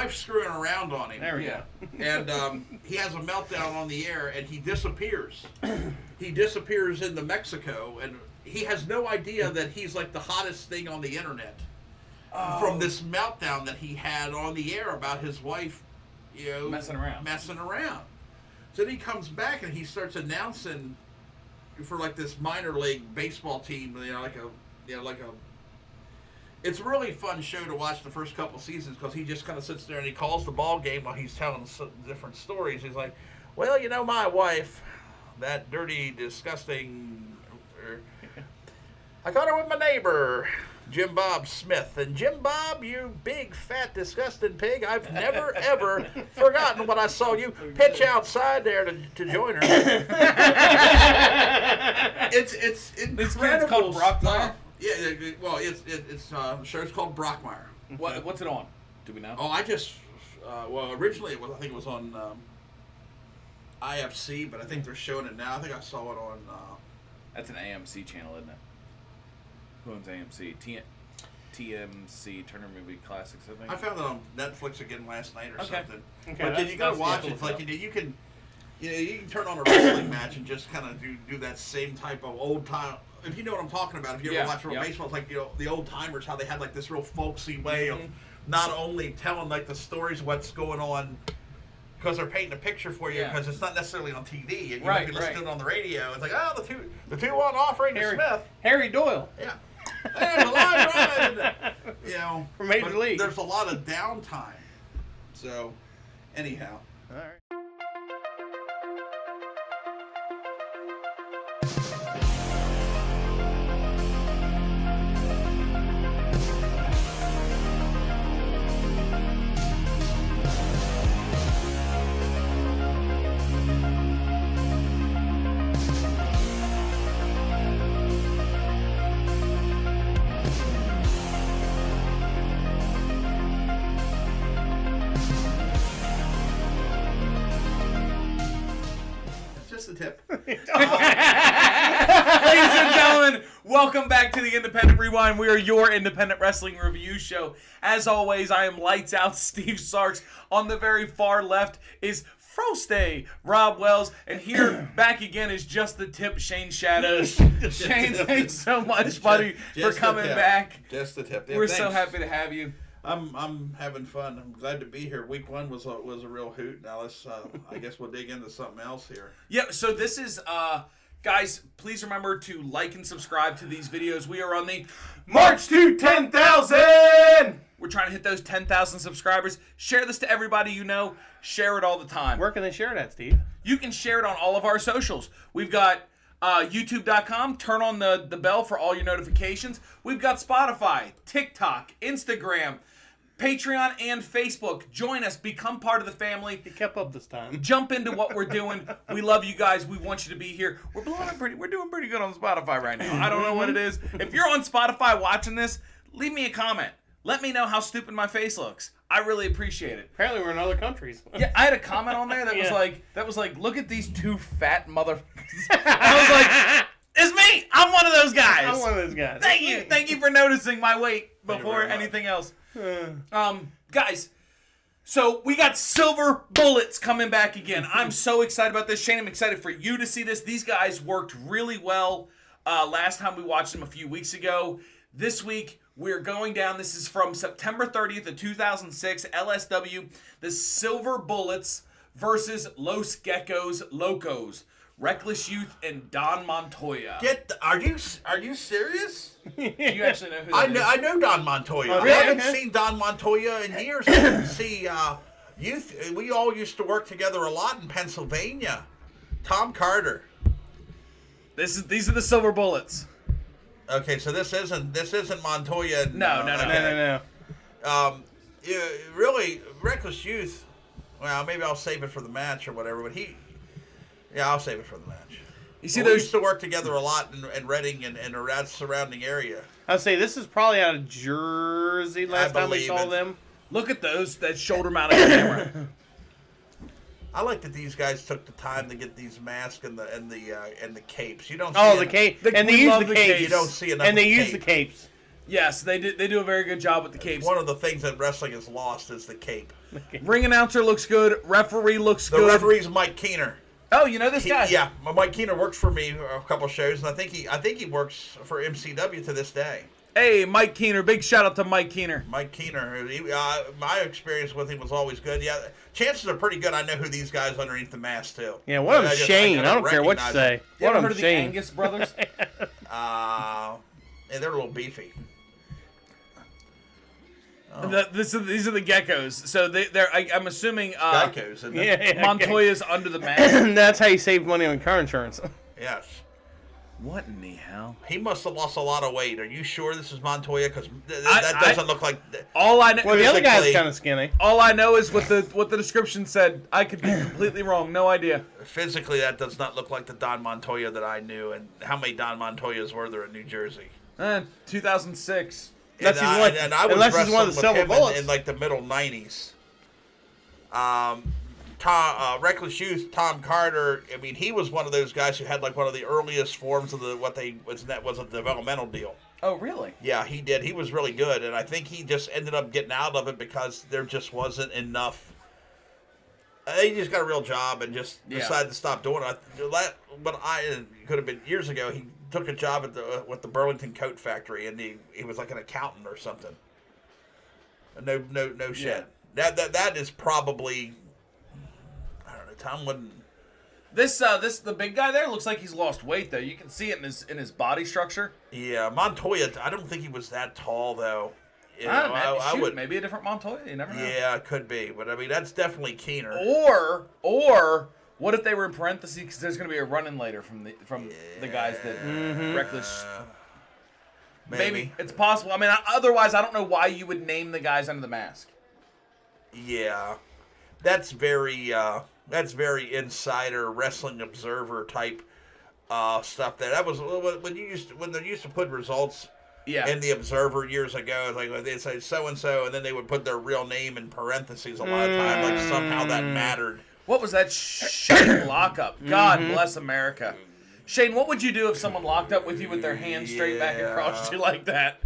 Wife's screwing around on him. There we go. And he has a meltdown on the air, and he disappears. He disappears into Mexico, and he has no idea that he's like the hottest thing on the internet from this meltdown that he had on the air about his wife, messing around. So then he comes back and he starts announcing for like this minor league baseball team, it's a really fun show to watch the first couple seasons because he just kind of sits there and he calls the ball game while he's telling different stories. He's like, well, my wife, that dirty, disgusting, I got her with my neighbor, Jim Bob Smith. And Jim Bob, you big, fat, disgusting pig, I've never, ever forgotten when I saw you pitch outside there to join her. It's incredible. This kid's called Brockmeyer? Yeah, well, it's I'm sure it's called Brockmeyer. What's it on? Do we know? Oh, originally I think it was on IFC, but I think they're showing it now. I think I saw it on... That's an AMC channel, isn't it? Who owns AMC? TMC, Turner Movie Classics, I think. I found it on Netflix again last night or something. Okay, but then you gotta watch it. It's like you can turn on a wrestling match and just kind of do that same type of old time. If you know what I'm talking about, if you ever watch real baseball, it's like the old timers, how they had like this real folksy way of not only telling like the stories of what's going on because they're painting a picture for you because it's not necessarily on TV and you might be listening to it on the radio. It's like, oh, the 2-1 off Randy Smith. Harry Doyle. Yeah. There's a line run. From Major League. There's a lot of downtime. So, anyhow. All right. Tip. Ladies and gentlemen, welcome back to the Independent Rewind. We are your independent wrestling review show. As always, I am Lights Out Steve Sarks. On the very far left is Froste Rob Wells, and here back again is Just the Tip Shane Shadows. Shane, thanks so much, buddy, for coming back. Just the tip. Yeah, We're so happy to have you. I'm having fun. I'm glad to be here. Week 1 was a real hoot. Now let's I guess we'll dig into something else here. Yeah, so this is guys, please remember to like and subscribe to these videos. We are on the March to 10,000. We're trying to hit those 10,000 subscribers. Share this to everybody you know. Share it all the time. Where can they share it at, Steve? You can share it on all of our socials. We've got YouTube.com. Turn on the bell for all your notifications. We've got Spotify, TikTok, Instagram, Patreon, and Facebook. Join us. Become part of the family. You kept up this time. Jump into what we're doing. We love you guys. We want you to be here. We're doing pretty good on Spotify right now. I don't know what it is. If you're on Spotify watching this, leave me a comment. Let me know how stupid my face looks. I really appreciate it. Apparently we're in other countries. Yeah, I had a comment on there that was like, look at these two fat motherfuckers. I was like, it's me. I'm one of those guys. I'm one of those guys. Thank you for noticing my weight before anything else. Guys, so we got Silver Bullets coming back again. I'm so excited about this. Shane, I'm excited for you to see this. These guys worked really well last time we watched them a few weeks ago. This week, we're going down. This is from September 30th of 2006, LSW. The Silver Bullets versus Los Geckos Locos. Reckless Youth and Don Montoya. Are you serious? Do you actually know who that is? I know Don Montoya. Oh, really? I haven't seen Don Montoya in years. I didn't see youth. We all used to work together a lot in Pennsylvania. Tom Carter. These are the Silver Bullets. Okay, so this isn't Montoya. No. Yeah, really, Reckless Youth. Well, maybe I'll save it for the match or whatever. But I'll save it for the match. You see, we used to work together a lot in Reading and around surrounding area. I'll say this is probably out of Jersey last time we saw them. Look at that shoulder mounted camera. I like that these guys took the time to get these masks and the capes. You don't. The cape, and they use the capes. You don't see enough. And they use the capes. Yes, they do a very good job with the capes. One of the things that wrestling has lost is the cape. Ring announcer looks good. Referee looks The good. The referee's Mike Keener. Oh, you know this guy? Yeah, Mike Keener works for me a couple shows, and I think he works for MCW to this day. Hey, Mike Keener. Big shout out to Mike Keener. Mike Keener. My experience with him was always good. Yeah, chances are pretty good I know who these guys underneath the mask, too. Yeah, one of them's Shane. I don't care what you say. You ever heard of the Angus brothers? Yeah, they're a little beefy. Oh. These are the geckos. So I'm assuming geckos, isn't it? Yeah, Montoya's under the mask. That's how you save money on car insurance. Yes. What in the hell? He must have lost a lot of weight. Are you sure this is Montoya? Because that doesn't look like. All I know. Well, the other guy's kind of skinny. All I know is what the description said. I could be completely wrong. No idea. Physically, that does not look like the Don Montoya that I knew. And how many Don Montoyas were there in New Jersey? 2006. And I was wrestling one of the with silver him bullets. in like the middle '90s. Reckless Youth, Tom Carter. I mean, he was one of those guys who had like one of the earliest forms of that was a developmental deal. Oh, really? Yeah, he did. He was really good, and I think he just ended up getting out of it because there just wasn't enough. He just got a real job and just decided to stop doing it. But it could have been years ago. He took a job with the Burlington Coat Factory, and he was like an accountant or something. No shit. Yeah. That is probably. I don't know. Tom wouldn't. The big guy there looks like he's lost weight though. You can see it in his body structure. Yeah, Montoya. I don't think he was that tall though. I would maybe a different Montoya. You never know. Yeah, it could be, but I mean that's definitely Keener. Or what if they were in parentheses because there's going to be a run-in later from the guys that Reckless. Maybe it's possible. I mean, otherwise I don't know why you would name the guys under the mask. Yeah, that's very insider wrestling observer type stuff. That was when they used to put results. Yeah. In the Observer years ago, like they'd say so and so, and then they would put their real name in parentheses a lot of time, like somehow that mattered. What was that Shane lockup? God bless America. Shane, what would you do if someone locked up with you with their hand straight back across you like that?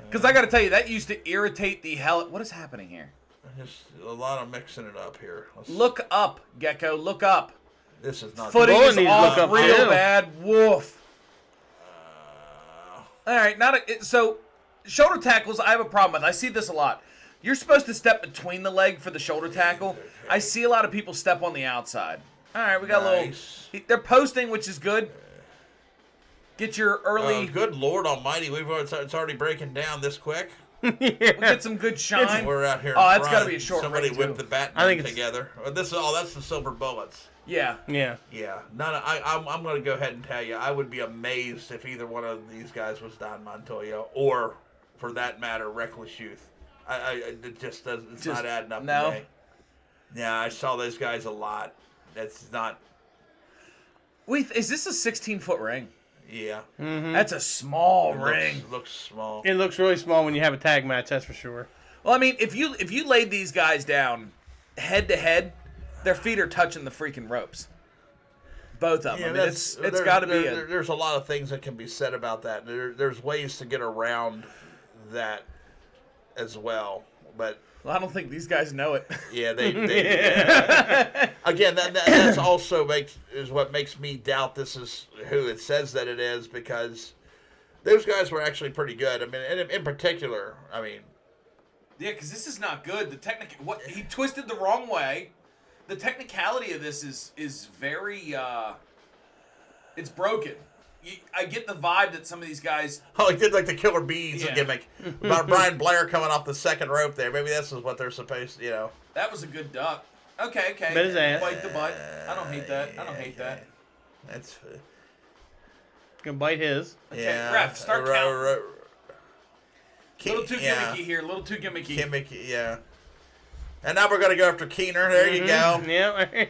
Because I got to tell you, that used to irritate the hell. What is happening here? Just a lot of mixing it up here. Look up, Gecko. Look up. This is not. Footing is needs to off look up real too. bad. Woof. All right, so shoulder tackles I have a problem with. I see this a lot. You're supposed to step between the leg for the shoulder tackle. I see a lot of people step on the outside. All right, we got a little. They're posting, which is good. Get your early. Good Lord Almighty, it's already breaking down this quick. We get some good shine. We're out here. Oh, that's got to be a short Somebody ring, whipped too. the bat together. That's the silver bullets. Yeah. Yeah. Yeah. I'm going to go ahead and tell you, I would be amazed if either one of these guys was Don Montoya or, for that matter, Reckless Youth. It just doesn't. It's not adding up to me. Yeah, I saw those guys a lot. That's not. Wait, is this a 16-foot ring? Yeah. Mm-hmm. That's a small ring. Looks small. It looks really small when you have a tag match. That's for sure. Well, I mean, if you laid these guys down head to head, their feet are touching the freaking ropes. Both of them. Yeah, I mean, it's got to be. There's a lot of things that can be said about that. There's ways to get around that as well, but. Well, I don't think these guys know it. Yeah, they again, that's also what makes me doubt this is who it says that it is, because those guys were actually pretty good. I mean, in particular, I mean. Yeah, because this is not good. What he twisted the wrong way. The technicality of this is very. It's broken. I get the vibe that some of these guys. Oh, he did like the Killer Bees gimmick. About Brian Blair coming off the second rope there. Maybe this is what they're supposed to, That was a good duck. Okay. Bet his ass. Bite the butt. I don't hate that. That's. Gonna bite his. Okay, yeah. ref, start counting. Little too gimmicky here. Little too gimmicky. Gimmicky, yeah. And now we're gonna go after Keener. There you go. Yeah.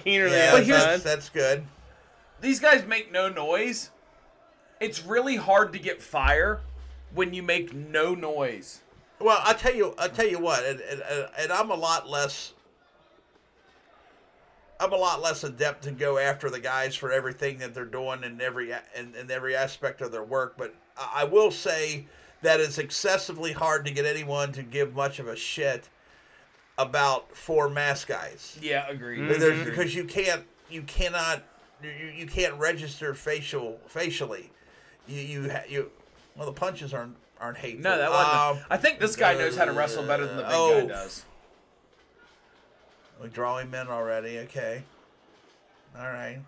Keener That's good. These guys make no noise. It's really hard to get fire when you make no noise. Well, I tell you what, and I'm a lot less adept to go after the guys for everything that they're doing in every aspect of their work. But I will say that it's excessively hard to get anyone to give much of a shit about 4 mask guys. Yeah, agreed. Because you can't register facially. Well, the punches aren't hateful. No, that wasn't. I think this guy knows how to wrestle better than the big guy does. We draw him in already. Okay. All right.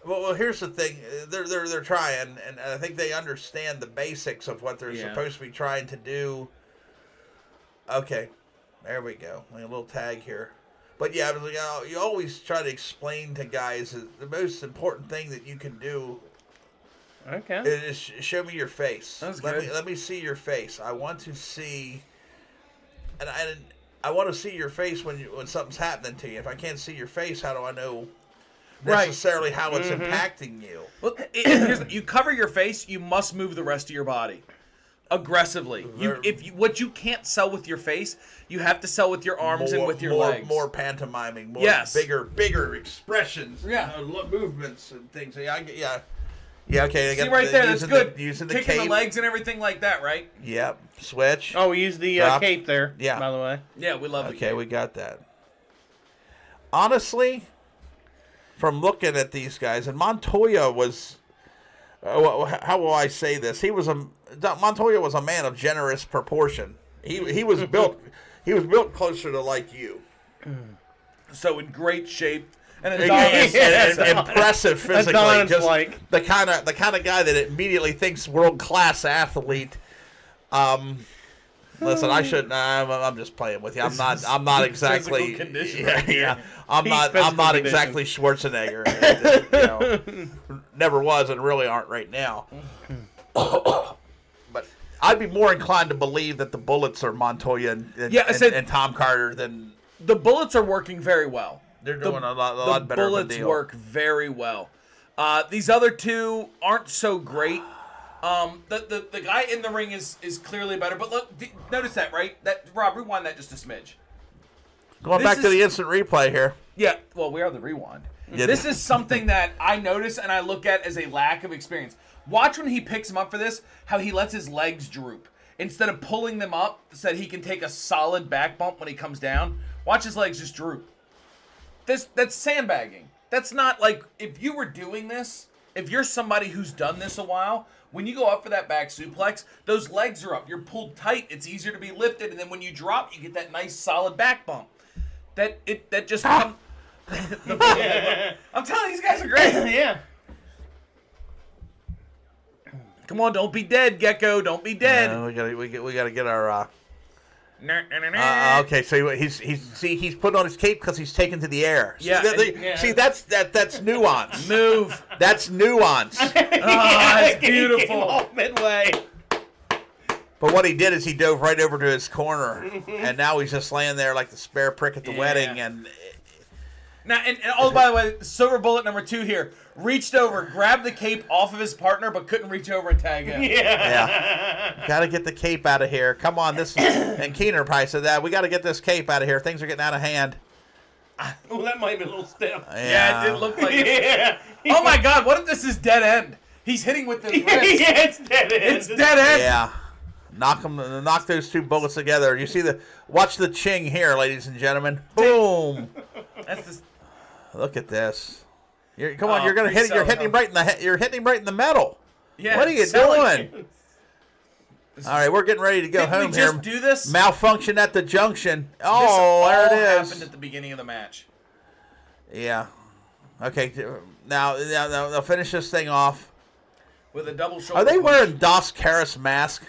Well, here's the thing. They're trying, and I think they understand the basics of what they're supposed to be trying to do. Okay, there we go. A little tag here, but yeah, you always try to explain to guys that the most important thing that you can do. Okay. Is show me your face. Let me see your face. I want to see, and I want to see your face when something's happening to you. If I can't see your face, how do I know necessarily how it's impacting you? Well, you cover your face. You must move the rest of your body aggressively. What you can't sell with your face, you have to sell with your arms and with your legs. More pantomiming. Bigger expressions. Yeah, movements and things. Yeah, okay. See right there, that's good. Using the kicking cape. the legs and everything like that, right? Yep. Switch. Oh, we used the cape there. Yeah. By the way. Yeah, we love it. Okay, we got that. Honestly, from looking at these guys, and Montoya was, how will I say this? Montoya was a man of generous proportion. He was built. He was built closer to like you. So in great shape. And impressive physically, just like the kind of guy that immediately thinks world class athlete. Listen, I shouldn't. I'm just playing with you. I'm not exactly. I'm not exactly Schwarzenegger. Never was, and really aren't right now. But I'd be more inclined to believe that the Bullets are Montoya and Tom Carter than the Bullets are working very well. They're doing a lot better. The Bullets work very well. These other two aren't so great. The guy in the ring is clearly better. But look, notice that, right? Rob, rewind that just a smidge. Going back to the instant replay here. Yeah, well, we are the rewind. Yeah. This is something that I notice and I look at as a lack of experience. Watch when he picks him up for this, how he lets his legs droop. Instead of pulling them up so that he can take a solid back bump when he comes down, watch his legs just droop. That's sandbagging. That's not like, if you were doing this, if you're somebody who's done this a while, when you go up for that back suplex, those legs are up. You're pulled tight. It's easier to be lifted, and then when you drop, you get that nice solid back bump. That just comes. I'm telling you, these guys are great. Yeah. Come on, don't be dead, Gecko. Don't be dead. We gotta get our. Okay, so he's putting on his cape because he's taken to the air. See, that's nuance. Move. That's nuance. It's beautiful. Midway. But what he did is he dove right over to his corner, and now he's just laying there like the spare prick at the wedding. And now, and by the way, Silver Bullet number 2 here reached over, grabbed the cape off of his partner, but couldn't reach over and tag him. Yeah. Got to get the cape out of here. Come on, and Keener probably said that. We got to get this cape out of here. Things are getting out of hand. Oh, that might be a little stiff. Yeah, it did look like it. Oh my God, what if this is dead end? He's hitting with his wrist. Yeah, it's dead end. It's dead end. Yeah. Knock those 2 bullets together. You see watch the ching here, ladies and gentlemen. Boom. Look at this. Come on, you're gonna hit. You're hitting him right in the. You're hitting him right in the middle. Yeah. What are you doing? All right, we're getting ready to go home here. Just do this. Malfunction at the junction. Oh, there it is. Happened at the beginning of the match. Yeah. Okay. Now they'll finish this thing off with a double shoulder. Are they wearing Dos Caras mask?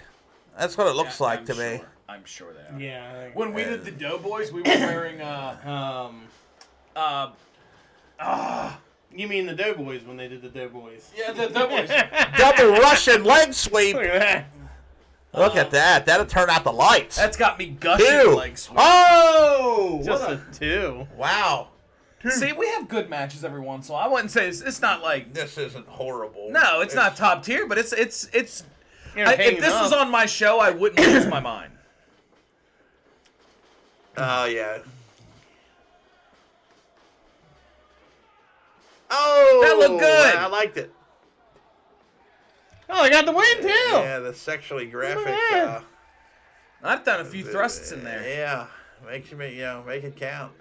That's what it looks like to me. I'm sure they are. Yeah. When we did the Doughboys, we were wearing You mean the Doughboys when they did the Doughboys? Yeah, the Doughboys. Double Russian leg sweep. Look at that. Look at that. That'll turn out the lights. That's got me gushing leg sweep. Oh! Just a 2. Wow. See, we have good matches every once in a while. I wouldn't say it's not like this isn't horrible. No, it's not top tier, but it's if this enough. was on my show, I wouldn't lose my mind. Oh yeah. Oh, that looked good. I liked it. Oh, I got the win too. Yeah, the sexually graphic. I've done a few thrusts in there. Yeah, make it count.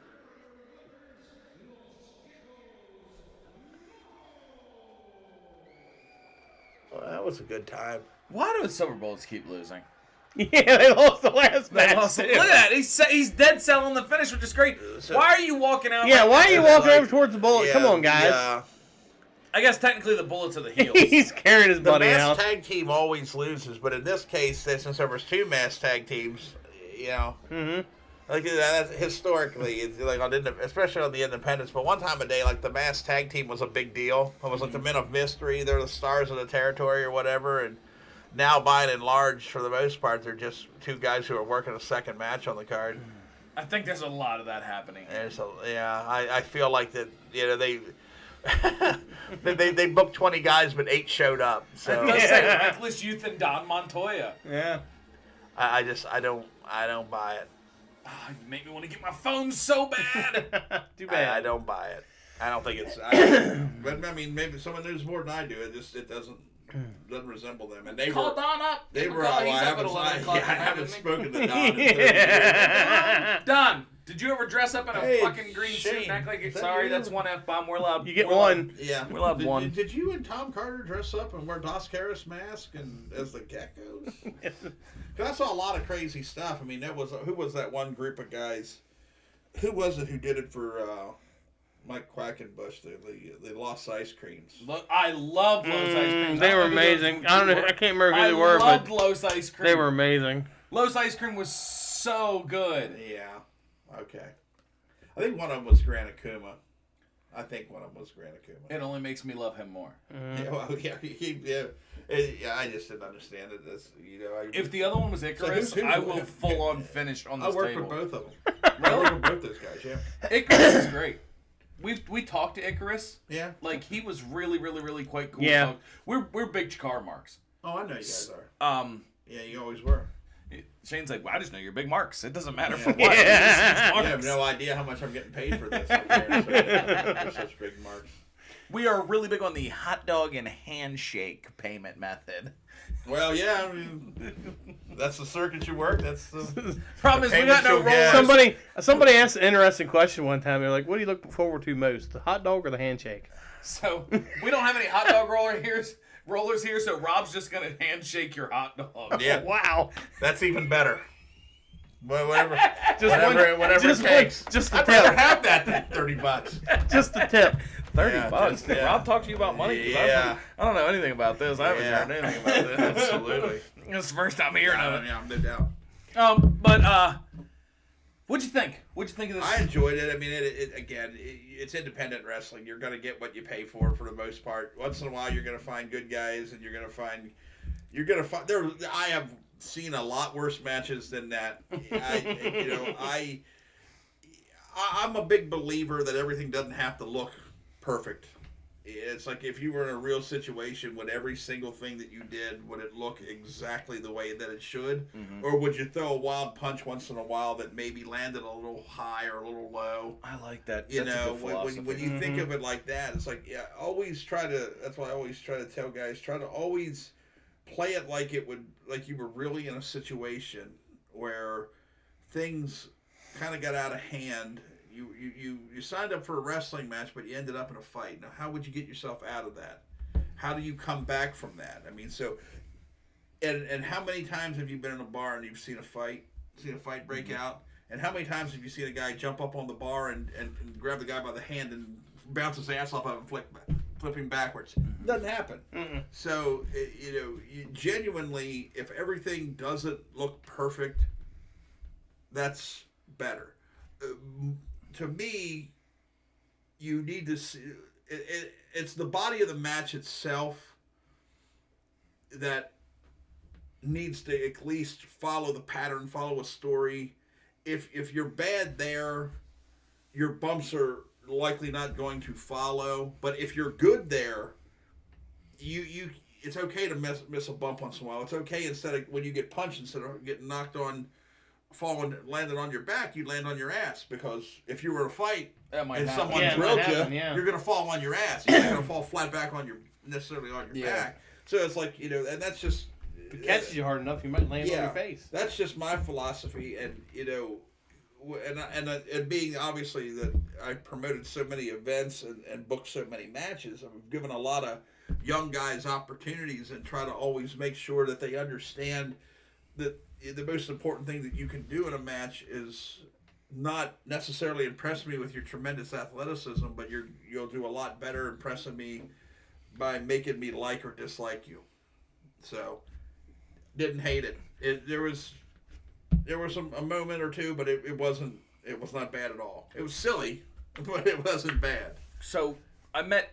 Well, that was a good time. Why do the Silver Bullets keep losing? Yeah, they lost the last match. Look at that. He's dead selling the finish, which is great. Why are you walking out? Yeah, like why that? are you walking over towards the Bullet? Come on, guys. I guess technically the Bullets are the heels. He's carrying his buddy out. The masked tag team always loses, but in this case, since there was 2 masked tag teams, like that's historically, it's like especially on the independents. But one time a day, like the masked tag team was a big deal. It was like the Men of Mystery. They're the stars of the territory or whatever, and now, by and large, for the most part, they're just 2 guys who are working a second match on the card. I think there's a lot of that happening. I feel like that. They booked 20 guys, but 8 showed up. So Reckless Youth and Don Montoya. Yeah. I don't buy it. Oh, you make me want to get my phone so bad. Too bad. I don't buy it. I don't think it's. But I mean, maybe someone knows more than I do. It doesn't resemble them. And they Call Don up. They were. Call. I I haven't spoken to Don. Don, did you ever dress up in a fucking green Shane, suit and act like that sorry? you? That's one F-bomb. We're allowed. You get one. Yeah, we're allowed one. Did you and Tom Carter dress up and wear Dos Caras mask and as the Geckos? Because I saw a lot of crazy stuff. I mean, who was that one group of guys? Who was it who did it for Mike Quackenbush? The Lost Ice Creams. I love Lowe's Ice Creams. They were amazing. I don't know. I can't remember who they were, I loved but Lowe's Ice Cream. they were amazing. Lowe's Ice Cream was so good. Yeah. Okay. I think one of them was Grant Akuma. It only makes me love him more. Yeah, well, I just didn't understand it. If the other one was Icarus, I will full on finish on this I worked table. with both of them. I worked with both those guys. Yeah. Icarus is great. We talked to Icarus. Yeah. Like he was really, really, really quite cool. Yeah. We're big Chikara marks. Oh, I know you guys are. Yeah, you always were. Shane's like, well, I just know you're big marks. It doesn't matter for what. Yeah. I have no idea how much I'm getting paid for this. They're such big marks. We are really big on the hot dog and handshake payment method. Well, yeah, I mean, that's the circuit you work. That's the problem is we got no rollers. Somebody asked an interesting question one time. They're like, "What do you look forward to most, the hot dog or the handshake?" So we don't have any hot dog rollers here. So Rob's just gonna handshake your hot dog. Yeah. Wow. That's even better. Whatever Just it takes. Just the I'd rather tip. have that than $30. Just the tip. $30. Did Rob talk to you about money? 'Cause Yeah. I don't know anything about this. I haven't heard anything about this. Absolutely. This is the first time hearing of it. Yeah, no doubt. But what'd you think? What'd you think of this? I enjoyed it. I mean, it's independent wrestling. You're going to get what you pay for the most part. Once in a while, you're going to find good guys, and you're going to find. I have seen a lot worse matches than that. I'm a big believer that everything doesn't have to look perfect. It's like if you were in a real situation, would every single thing that you did, would it look exactly the way that it should? Mm-hmm. Or would you throw a wild punch once in a while that maybe landed a little high or a little low? I like that. When you think of it like that, it's like, yeah, that's why I always try to tell guys, try to always play it like you were really in a situation where things kind of got out of hand. You signed up for a wrestling match, but you ended up in a fight. Now, how would you get yourself out of that? How do you come back from that? I mean, so, and how many times have you been in a bar and you've seen a fight break out? And how many times have you seen a guy jump up on the bar and grab the guy by the hand and bounce his ass off of him and flip him backwards? It doesn't happen. Mm-mm. So, you genuinely, if everything doesn't look perfect, that's better. To me, you need to see it's the body of the match itself that needs to at least follow the pattern, follow a story. If you're bad there, your bumps are likely not going to follow. But if you're good there, you it's okay to miss a bump once in a while. It's okay when you get punched, instead of getting knocked on, landed on your back, you land on your ass, because if you were in a fight and someone drilled you, you're going to fall on your ass. You're not going to fall flat back necessarily on your back. So it's like, and that's just... If it catches you hard enough, you might land on your face. That's just my philosophy, and, and being obviously that I promoted so many events and booked so many matches, I've given a lot of young guys opportunities and try to always make sure that they understand that the most important thing that you can do in a match is not necessarily impress me with your tremendous athleticism, but you'll do a lot better impressing me by making me like or dislike you. So, didn't hate it. There was a moment or two, but it was not bad at all. It was silly, but it wasn't bad. So I've met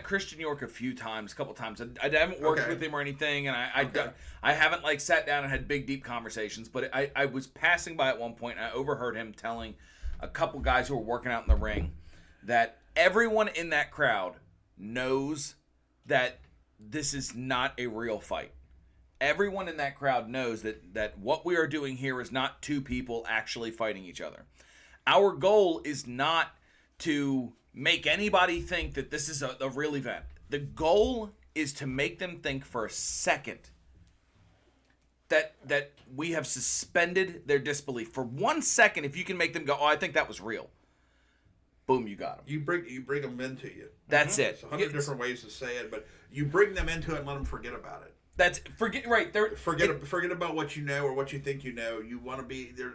Christian York a couple times. I haven't worked with him or anything, and I haven't like sat down and had big deep conversations. But I was passing by at one point, and I overheard him telling a couple guys who were working out in the ring that everyone in that crowd knows that this is not a real fight. Everyone in that crowd knows that what we are doing here is not two people actually fighting each other. Our goal is not to make anybody think that this is a real event. The goal is to make them think for a second that we have suspended their disbelief. For 1 second, if you can make them go, oh, I think that was real. Boom, you got them. You bring them into you. That's it. It's 100 different ways to say it, but you bring them into it and let them forget about it. Forget about what you know or what you think you know. You want to be there.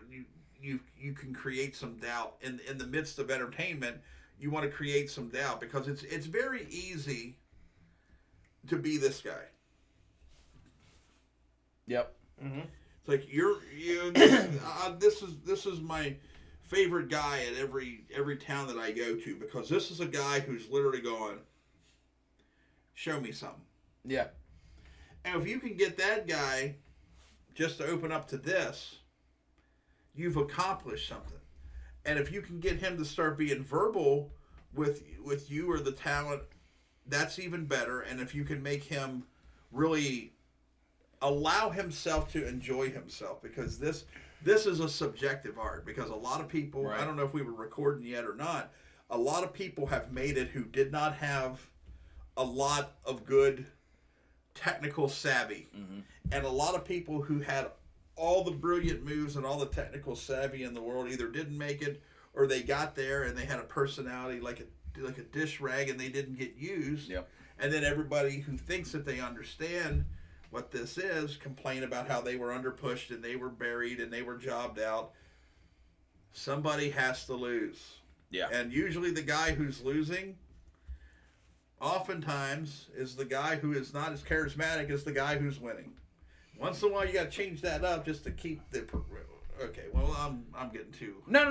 You can create some doubt in the midst of entertainment. You want to create some doubt because it's very easy to be this guy. Yep. Mm-hmm. It's like this is my favorite guy at every town that I go to because this is a guy who's literally going, show me something. Yeah. And if you can get that guy just to open up to this, you've accomplished something. And if you can get him to start being verbal with you or the talent, that's even better. And if you can make him really allow himself to enjoy himself, because this is a subjective art. Because a lot of people, right. I don't know if we were recording yet or not, a lot of people have made it who did not have a lot of good technical savvy. Mm-hmm. And a lot of people who had all the brilliant moves and all the technical savvy in the world either didn't make it or they got there and they had a personality like a dish rag and they didn't get used. Yep. And then everybody who thinks that they understand what this is complain about how they were underpushed and they were buried and they were jobbed out. Somebody has to lose. Yeah. And usually the guy who's losing oftentimes is the guy who is not as charismatic as the guy who's winning. Once in a while, you got to change that up just to keep the. Okay, well, I'm getting too. No.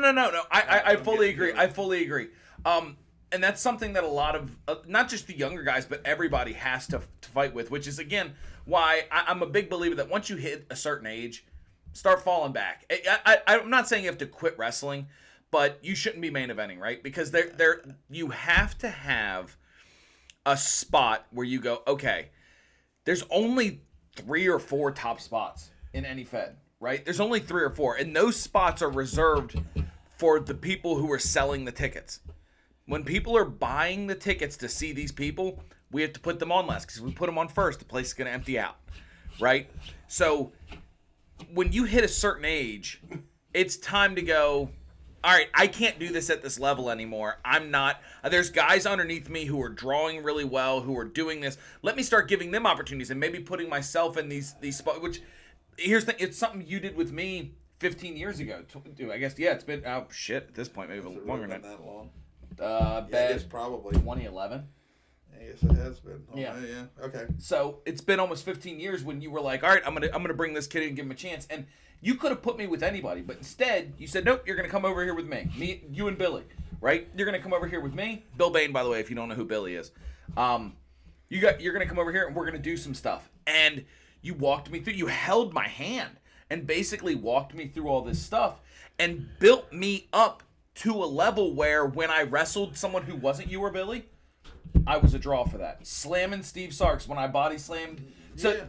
I fully agree. I fully agree. And that's something that a lot of not just the younger guys, but everybody has to fight with. Which is again why I'm a big believer that once you hit a certain age, start falling back. I'm not saying you have to quit wrestling, but you shouldn't be main eventing, right? Because you have to have a spot where you go, okay, there's only 3 or 4 top spots in any Fed, right? There's only 3 or 4, and those spots are reserved for the people who are selling the tickets. When people are buying the tickets to see these people, we have to put them on last because if we put them on first, the place is going to empty out, right? So when you hit a certain age, it's time to go, all right, I can't do this at this level anymore. I'm not. There's guys underneath me who are drawing really well, who are doing this. Let me start giving them opportunities and maybe putting myself in these spots. Which, here's the thing, it's something you did with me 15 years ago. I guess, yeah, it's been, oh, shit, at this point, maybe a little longer than that. Long? I guess probably. 2011. Yes, it has been. Oh, yeah. Okay. So it's been almost 15 years when you were like, all right, I'm gonna bring this kid in and give him a chance. And you could have put me with anybody, but instead you said, nope, you're gonna come over here with me, you and Billy, right? You're gonna come over here with me, Bill Bain, by the way, if you don't know who Billy is. You're gonna come over here and we're gonna do some stuff. And you walked me through. You held my hand and basically walked me through all this stuff and built me up to a level where when I wrestled someone who wasn't you or Billy, I was a draw for that. Slamming Steve Sarks when I body slammed. So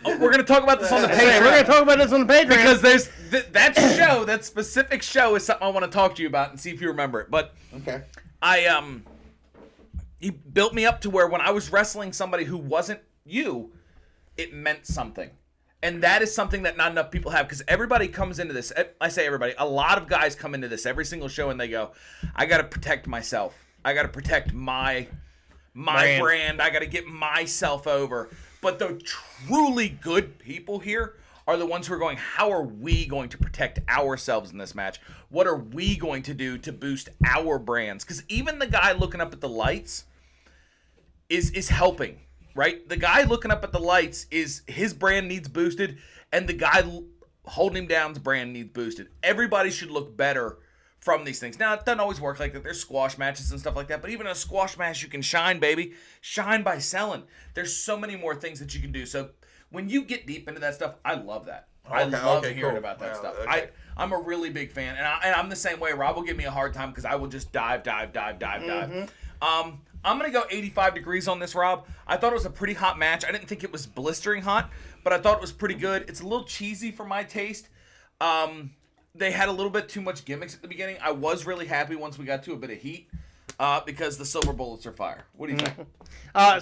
we're going to talk about this on the Patreon. We're going to talk about this on the Patreon. Because there's that specific show is something I want to talk to you about and see if you remember it. But okay. He built me up to where when I was wrestling somebody who wasn't you, it meant something. And that is something that not enough people have, because everybody comes into this. I say everybody. A lot of guys come into this every single show and they go, I got to protect myself. I got to protect my brand. I got to get myself over. But the truly good people here are the ones who are going, how are we going to protect ourselves in this match? What are we going to do to boost our brands? Because even the guy looking up at the lights is helping, right? The guy looking up at the lights is his brand needs boosted, and the guy holding him down's brand needs boosted. Everybody should look better from these things. Now, it doesn't always work like that. There's squash matches and stuff like that, but even in a squash match, you can shine, baby. Shine by selling. There's so many more things that you can do. So when you get deep into that stuff, I love that. I love hearing about that stuff. Okay. I'm a really big fan, and I'm the same way. Rob will give me a hard time because I will just dive. I'm going to go 85 degrees on this, Rob. I thought it was a pretty hot match. I didn't think it was blistering hot, but I thought it was pretty good. It's a little cheesy for my taste. They had a little bit too much gimmicks at the beginning. I was really happy once we got to a bit of heat because the silver bullets are fire. What do you think?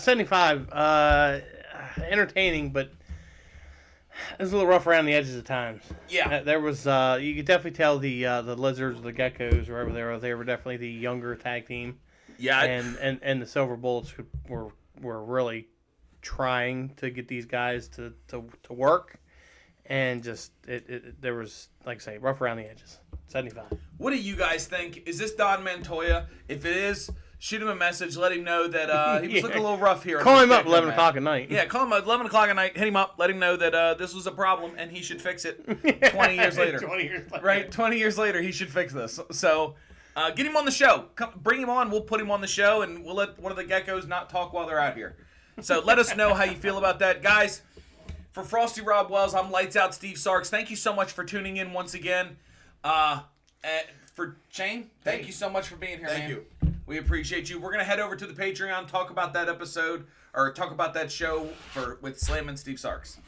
75. Entertaining, but it was a little rough around the edges at times. Yeah. There was, you could definitely tell the lizards, the geckos, wherever they were definitely the younger tag team. Yeah. And the silver bullets were really trying to get these guys to work. And just there was, like I say, rough around the edges. 75. What do you guys think? Is this Don Montoya? If it is, shoot him a message. Let him know that he was looking a little rough here. Call him up 11 o'clock at night. Yeah, call him at 11 o'clock at night. Hit him up. Let him know that this was a problem and he should fix it 20 years later. 20 years later. Right? 20 years later, he should fix this. So get him on the show. Bring him on. We'll put him on the show and we'll let one of the geckos not talk while they're out here. So let us know how you feel about that. Guys, for Frosty Rob Wells, I'm Lights Out Steve Sarks. Thank you so much for tuning in once again. For Shane, thank you so much for being here, man. Thank you. We appreciate you. We're going to head over to the Patreon, talk about that episode, or talk about that show with Slam and Steve Sarks.